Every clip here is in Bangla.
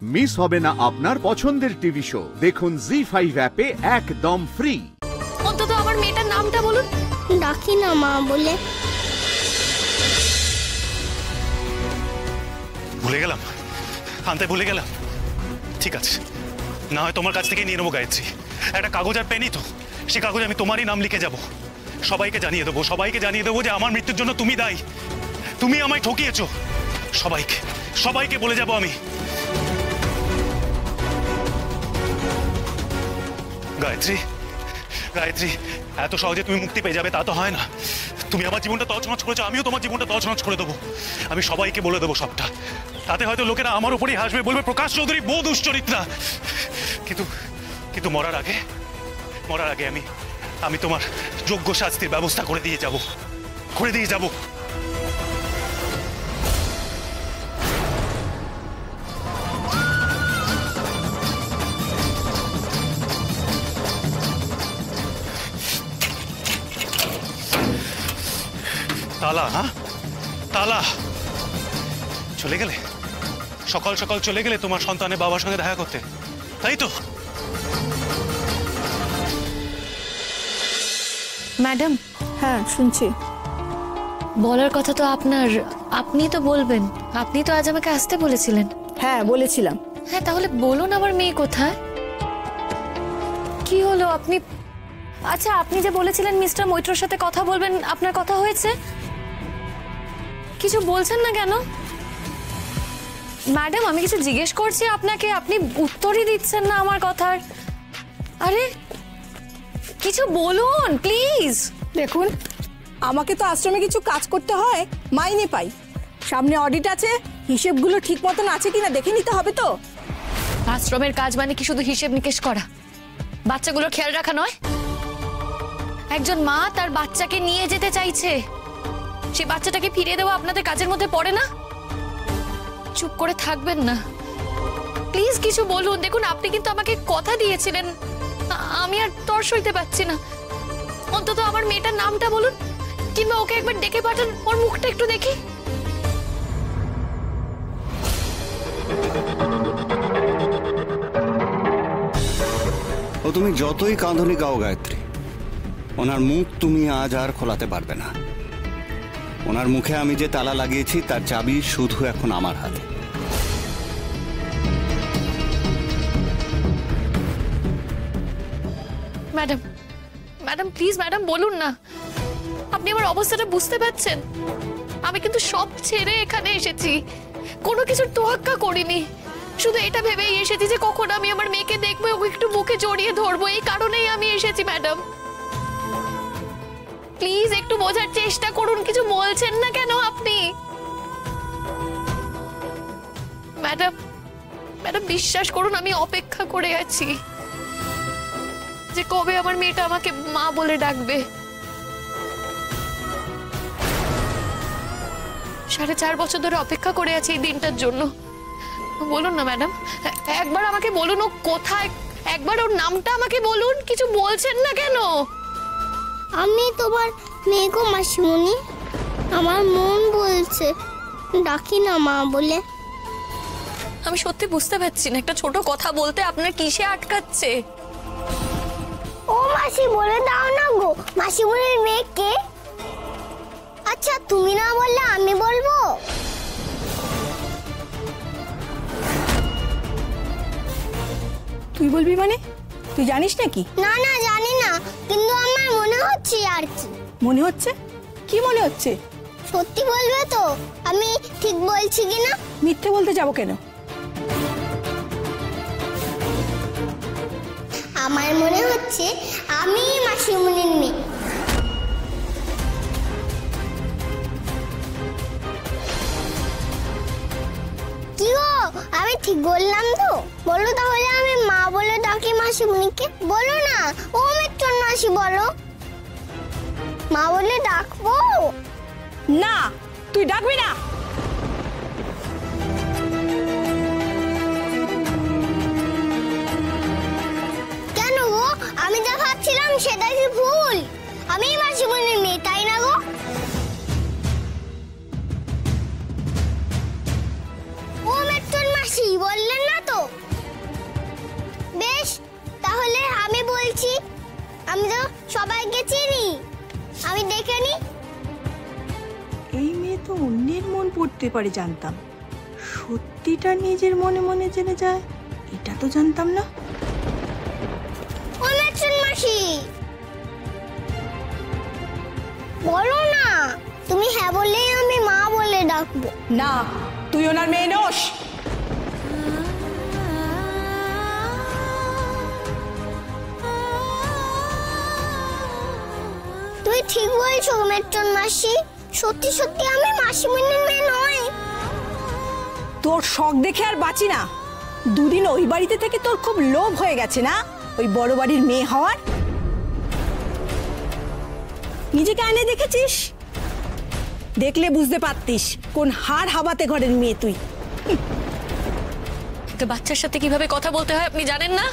মিস হবে না আপনার পছন্দের টিভি শো। দেখুন জি5 অ্যাপে একদম ফ্রি। অন্তত আমার মেয়েটার নামটা বলুন। ডাকি না মা বলে। ভুলে গেলাম, আনতে ভুলে গেলাম। ঠিক আছে, না হয় তোমার কাছ থেকে নিয়ে নেবো গায়ত্রী। একটা কাগজ আর পেনি তো, সে কাগজে আমি তোমারই নাম লিখে যাব। সবাইকে জানিয়ে দেবো যে আমার মৃত্যুর জন্য তুমি দায়ী, তুমি আমায় ঠকিয়েছো। সবাইকে বলে যাব আমি। গায়ত্রী, এত সহজে তুমি মুক্তি পেয়ে যাবে তা তো হয় না। তুমি আমার জীবনটা তছনছ করেছো, আমিও তোমার জীবনটা তছনছ করে দেবো। আমি সবাইকে বলে দেবো সবটা। তাতে হয়তো লোকেরা আমার উপরেই হাসবে, বলবে প্রকাশ চৌধুরী বউ দুশ্চরিত্রা। কিন্তু মরার আগে আমি তোমার যোগ্য শাস্তির ব্যবস্থা করে দিয়ে যাব। তালা, হ্যাঁ তালা। চলে গেলে সকাল সকাল চলে গেলে তোমার সন্তানের বাবার সঙ্গে দেখা করতে, তাই তো? ম্যাডাম। হ্যাঁ শুনছি। বলার কথা তো আপনার, আপনি তো বলবেন। আপনি তো আজ আমাকে আসতে বলেছিলেন। হ্যাঁ বলেছিলাম। হ্যাঁ তাহলে বলুন আমার মেয়ে কোথায়? কি হলো আপনি? আচ্ছা আপনি যে বলেছিলেন মিস্টার মৈত্রর সাথে কথা বলবেন, আপনার কথা হয়েছে? কিছু বলছেন না কেন? ম্যাডাম আমি কিছু জিজ্ঞেস করছি আপনাকে, আপনি উত্তরই দিচ্ছেন না আমার কথার। আরে কিছু বলুন প্লিজ। দেখুন, আমাকে তো আশ্রমে কিছু কাজ করতে হয়, মাইনে পাই। সামনে অডিট আছে, হিসেবগুলো ঠিক মতন আছে কিনা দেখে নিতে হবে তো। আশ্রমের কাজ মানে কি শুধু হিসেব নিকেশ করা, বাচ্চাগুলোর খেয়াল রাখা নয়? একজন মা তার বাচ্চাকে নিয়ে যেতে চাইছে, সেই বাচ্চাটাকে ফিরিয়ে দেওয়া আপনাদের কাজের মধ্যে পড়ে না? চুপ করে থাকবেন না প্লিজ, কিছু বলুন। দেখুন আপনি কিন্তু আমাকে কথা দিয়েছিলেন, আমি আর তর সইতে পারছি না। অন্তত আমার মেয়েটার নামটা বলুন, কিংবা ওকে একবার ডেকে পাঠান, ওর মুখটা একটু দেখি। ও তুমি যতই কাঁধনি গাও গায়ত্রী, ওনার মুখ তুমি আজ আর খোলাতে পারবে না। ওনার মুখে আমি যে তালা লাগিয়েছি তার চাবি শুধু এখন আমার হাতে। ম্যাডাম, ম্যাডাম প্লিজ ম্যাডাম বলুন না। আপনি আমার অবস্থাটা বুঝতে পারছেন? আমি কিন্তু সব ছেড়ে এখানে এসেছি, কোনো কিছুর তোয়াক্কা করিনি। শুধু এটা ভেবেই এসেছি যে কখন আমি আমার মেয়েকে দেখবো, ওকে একটু বুকে জড়িয়ে ধরবো, এই কারণেই আমি এসেছি। ম্যাডাম প্লিজ একটু বোঝার চেষ্টা করুন, কিছু বলছেন না কেন আপনি? ম্যাডাম, ম্যাডাম বিশ্বাস করুন, আমি অপেক্ষা করে আছি যে কবে আমার মেয়েটা আমাকে মা বলে ডাকবে। 4.5 বছর ধরে অপেক্ষা করে আছি এই দিনটার জন্য। বলুন না ম্যাডাম, একবার আমাকে বলুন ও কোথায়, একবার ওর নামটা আমাকে বলুন। কিছু বলছেন না কেন? আমি তোমার মেয়ে গো মাসিমণি, আমার মন বলছে ডাকি না মা বলে। আমি সত্যি বুঝতে পারছি না, একটা ছোট কথা বলতে আপনার কিসে আটকাচ্ছে? ও মাসি বলে দাও না গো, মাসিমণির মেয়ে কে? আচ্ছা তুমি না বললে আমি বলবো। তুই বলবি মানে? তুই জানিস নাকি? না না জানি না, কিন্তু আমার মনে হচ্ছে আর কি। মনে হচ্ছে? কি মনে হচ্ছে? সত্যি বলবে তো আমি ঠিক বলছি কিনা? মিথ্যে বলতে যাবো কেন? আমার মনে হচ্ছে আমি মাসিমণির মেয়ে। কি গো, আমি ঠিক বললাম তো? বলো তাহলে আমি মা বলে ডাকি মাসিমণিকে। বলো না, ও মিত্র মাসি বলো, মা বলে ডাকবো। না, তুই ডাকবি না। কেন গো, আমি যা ভাবছিলাম সেটা কি ভুল? আমি মাসিমণির মেয়ে, তাই না গো? ও মিত্র মাসি বললেন না তো? তো অন্যের মন পড়তে পারে জানতাম, সত্যিটা নিজের মনে মনে জেনে যায় এটা তো জানতাম না। ও মেট্রন মাসি, বলো না, তুমি হ্যাঁ বললেই আমি মা বলে ডাকবো। না, তুই ওনার মেয়ে নোস। তুমি ঠিক বলছো মেট্রন মাসি, সত্যি সত্যি আমি মাসিমণির মেয়ে নয়। তোর শখ দেখে আর বাঁচি না। দুদিন ওই বাড়িতে থেকে তোর খুব লোভ হয়ে গেছে না ওই বড় বাড়ির মেয়ে হওয়ার। নিজেকে আয়নে দেখেছিস? দেখলে বুঝতে পারতিস কোন হাড় হাবাতে ঘরের মেয়ে তুই। একটা বাচ্চার সাথে কিভাবে কথা বলতে হয় আপনি জানেন না?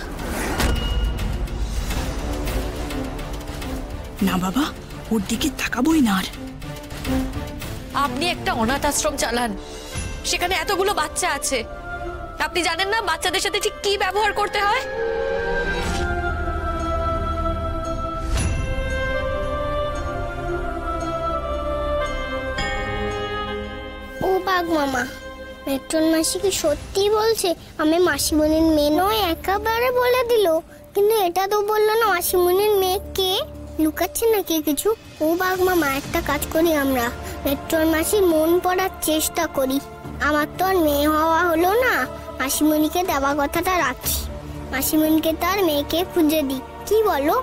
না বাবা, ওর দিকে তাকাবই না আর। আপনি একটা অনাথ আশ্রম চালান, সেখানে এতগুলো বাচ্চা আছে। আপনি জানেন না বাচ্চাদের সাথে ঠিক কি ব্যবহার করতে হয়? ও বাঘ মামা, মেট্রন মাসি কি সত্যি বলছে আমি মাসিমণির মেয়ে নয়? একেবারে বলে দিল, কিন্তু এটা তো বললো না মাসিমণির মেয়ে কে। লুকাচ্ছে নাকি কিছু? ও বাঘ মামা, একটা কাজ করি আমরা, মেট্রন মাসির মন পড়ার চেষ্টা করি। আমার তো আর মেয়ে হওয়া হলো না, মাসিমণিকে দেওয়া কথাটা রাখি, মাসিমণিকে তার মেয়েকে খুঁজে দিই, কি বলো?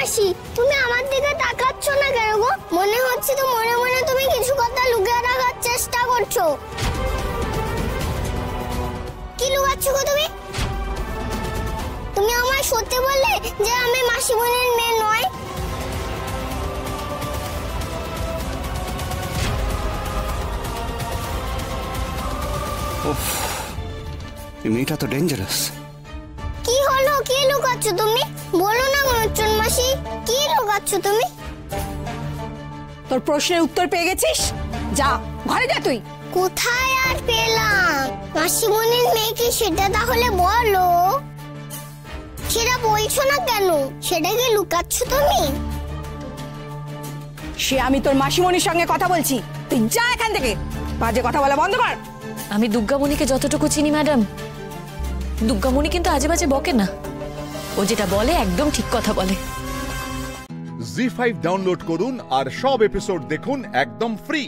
মাসি, তুমি আমার দিকে তাকাচ্ছ না কেন গো? মনে হচ্ছে তো মনে মনে তুমি কিছু কথা লুকিয়ে রাখার চেষ্টা করছো। কি লুকাচ্ছ গো তুমি? তুমি আমায় সত্যি বললে যে আমি মাসিমণির মেয়ে নয়? এই মেয়েটা তো ডেঞ্জারাস। কি হলো, কি লুকাচ্ছ তুমি? বলো না মেট্রন মাসি, কি লুকাচ্ছ তুমি? তোর প্রশ্নের উত্তর পেয়ে গেছিস, যা ঘরে যা তুই। কোথায় আর পেলাম? মাসিমণির মেয়ে কি সেটা তাহলে বলো। সেটা বলছো না কেন? সেটা কি লুকাচ্ছ তুমি? সে আমি তোর মাসিমণির সঙ্গে কথা বলছি, তুই যা এখান থেকে, বাজে কথা বলা বন্ধ কর। আমি দুর্গামণিকে যতটুকু চিনি ম্যাডাম, দুর্গামণি কিন্তু আজে বাজে বকে না। ও যেটা বলে একদম ঠিক কথা বলে। জি5 ডাউনলোড করুন আর সব এপিসোড দেখুন একদম ফ্রি।